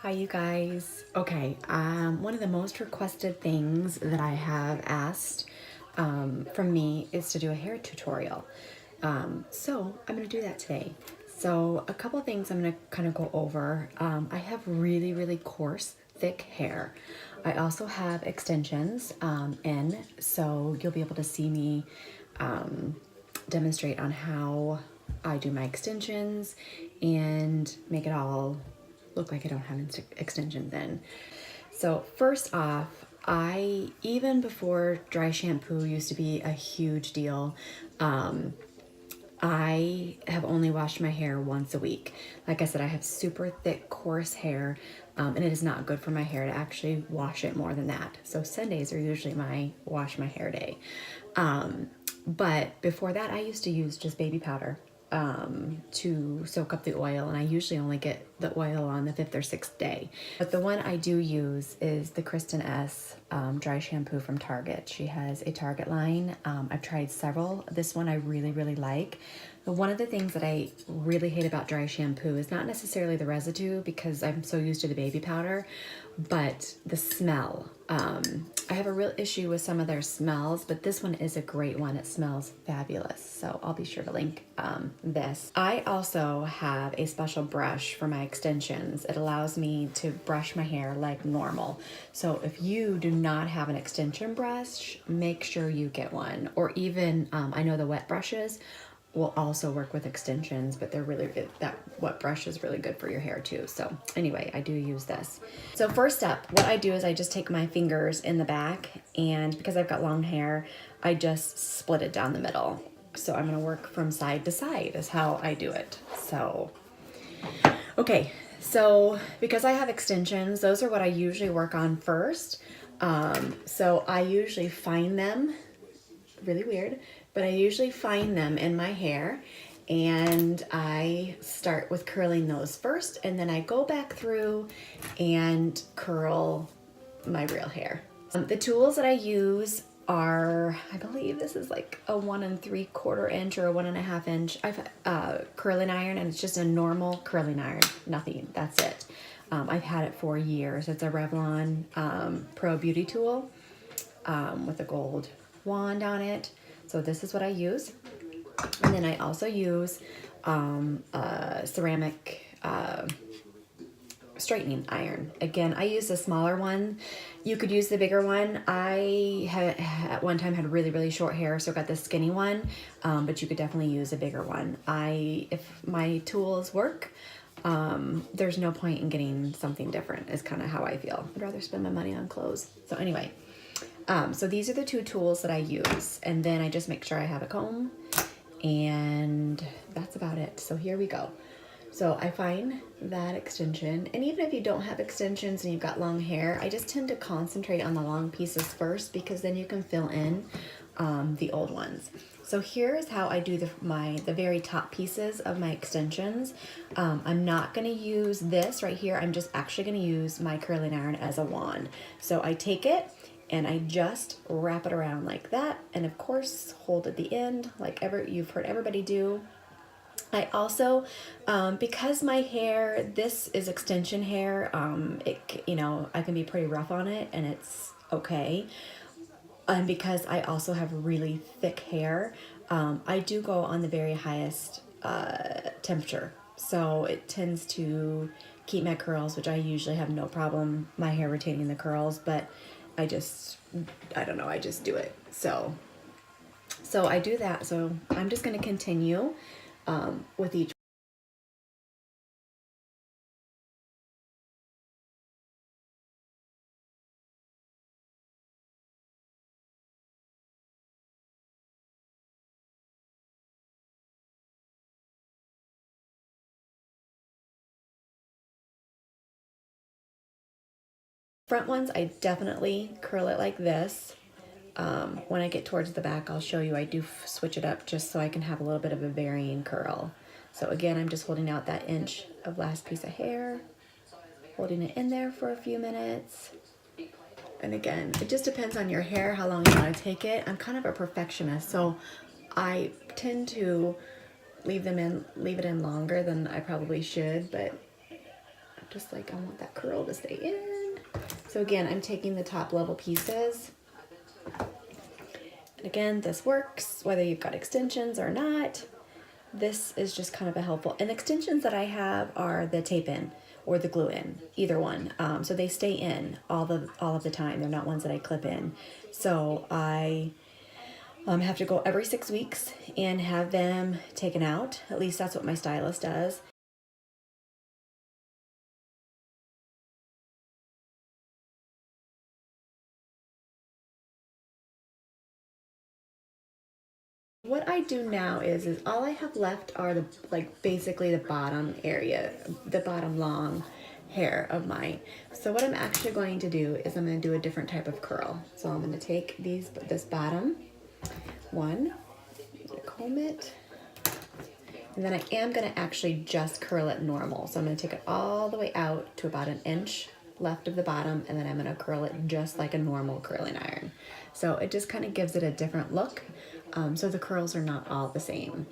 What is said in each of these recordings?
Hi, you guys. Okay, one of the most requested things that I have asked from me is to do a hair tutorial. So I'm going to do that today. So a couple of things I'm going to kind of go over. I have really, really coarse, thick hair. I also have extensions in, so you'll be able to see me demonstrate on how I do my extensions and make it all look like I don't have extensions in. So first off, even before dry shampoo used to be a huge deal, I have only washed my hair once a week. Like I said, I have super thick, coarse hair, and it is not good for my hair to actually wash it more than that. So Sundays are usually my wash my hair day. But before that, I used to use just baby powder to soak up the oil, and I usually only get the oil on the 5th or 6th day. But the one I do use is the Kristen S dry shampoo from Target. She has a Target line. I've tried several. This one I really, really like. But one of the things that I really hate about dry shampoo is not necessarily the residue, because I'm so used to the baby powder, but the smell. I have a real issue with some of their smells, but this one is a great one. It smells fabulous. So I'll be sure to link this. I also have a special brush for my extensions. It allows me to brush my hair like normal. So if you do not have an extension brush, make sure you get one. Or even, I know the wet brushes will also work with extensions, but they're really good. That wet brush is really good for your hair too. So anyway, I do use this. So first up, what I do is I just take my fingers in the back, and because I've got long hair, I just split it down the middle. So I'm gonna work from side to side is how I do it. So, okay. So because I have extensions, those are what I usually work on first. So I usually find them, really weird, but I usually find them in my hair, and I start with curling those first, and then I go back through and curl my real hair. The tools that I use are, I believe this is like a 1 3/4 inch or a 1.5 inch curling iron, and it's just a normal curling iron, nothing, that's it. I've had it for years. It's a Revlon Pro Beauty Tool with a gold wand on it. So this is what I use. And then I also use a ceramic straightening iron. Again, I use the smaller one. You could use the bigger one. I had at one time had really, really short hair, so I got the skinny one, but you could definitely use a bigger one. If my tools work, there's no point in getting something different, is kind of how I feel. I'd rather spend my money on clothes. So anyway, so these are the two tools that I use, and then I just make sure I have a comb, and that's about it. So here we go. So I find that extension, and even if you don't have extensions and you've got long hair, I just tend to concentrate on the long pieces first, because then you can fill in the old ones. So here is how I do the very top pieces of my extensions. I'm not going to use this right here. I'm just actually going to use my curling iron as a wand. So I take it and I just wrap it around like that, and of course hold at the end like you've heard everybody do. I also, because my hair, this is extension hair, I can be pretty rough on it, and it's okay. And because I also have really thick hair, I do go on the very highest temperature. So it tends to keep my curls, which I usually have no problem, my hair retaining the curls, but I don't know, I just do it. So I do that. So I'm just going to continue with each. Front ones, I definitely curl it like this. When I get towards the back, I'll show you I do switch it up just so I can have a little bit of a varying curl. So again, I'm just holding out that inch of last piece of hair, holding it in there for a few minutes. And again, it just depends on your hair, how long you want to take it. I'm kind of a perfectionist, so I tend to leave it in longer than I probably should, but just like I want that curl to stay in. So again, I'm taking the top level pieces. And again, this works whether you've got extensions or not. This is just kind of a helpful, and extensions that I have are the tape in or the glue in, either one. So they stay in all of the time. They're not ones that I clip in. So I have to go every 6 weeks and have them taken out. At least that's what my stylist does. What I do now is all I have left are the, like, basically the bottom area, the bottom long hair of mine. So what I'm actually going to do is I'm going to do a different type of curl. So I'm going to take this bottom one, comb it, and then I am going to actually just curl it normal. So I'm going to take it all the way out to about 1 inch left of the bottom, and then I'm going to curl it just like a normal curling iron. So it just kind of gives it a different look. So the curls are not all the same.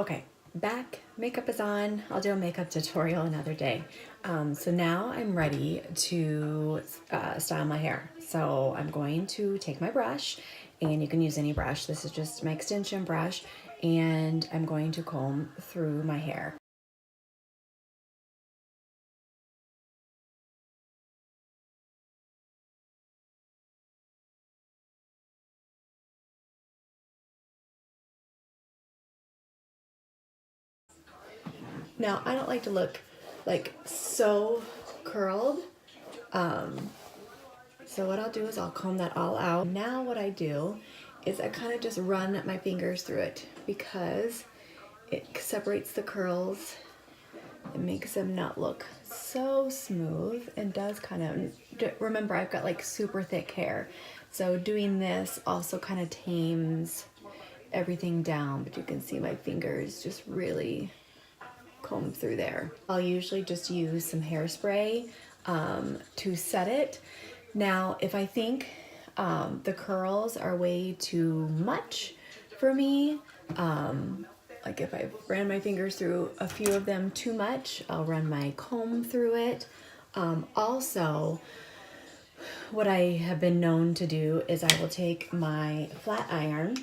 Okay, back, makeup is on. I'll do a makeup tutorial another day. So now I'm ready to style my hair. So I'm going to take my brush, and you can use any brush. This is just my extension brush, and I'm going to comb through my hair. Now, I don't like to look like so curled. So what I'll do is I'll comb that all out. Now what I do is I kind of just run my fingers through it because it separates the curls. It makes them not look so smooth and does kind of, remember I've got like super thick hair. So doing this also kind of tames everything down, but you can see my fingers just really comb through there. I'll usually just use some hairspray to set it. Now, if I think the curls are way too much for me, like if I ran my fingers through a few of them too much, I'll run my comb through it. Also, what I have been known to do is I will take my flat iron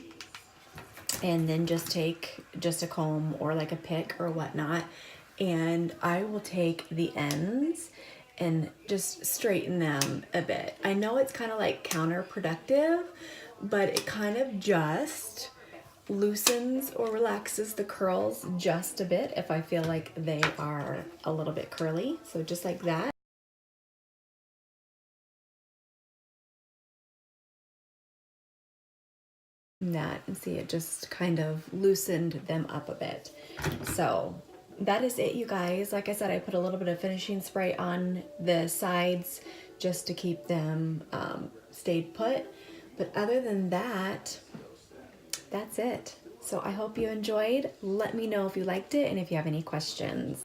and then just take just a comb or like a pick or whatnot, and I will take the ends and just straighten them a bit. I know it's kind of like counterproductive, but it kind of just loosens or relaxes the curls just a bit if I feel like they are a little bit curly. So just like that. That and see, it just kind of loosened them up a bit. So that is it, you guys. Like I said, I put a little bit of finishing spray on the sides just to keep them stayed put, but other than that, that's it. So I hope you enjoyed. Let me know if you liked it and if you have any questions.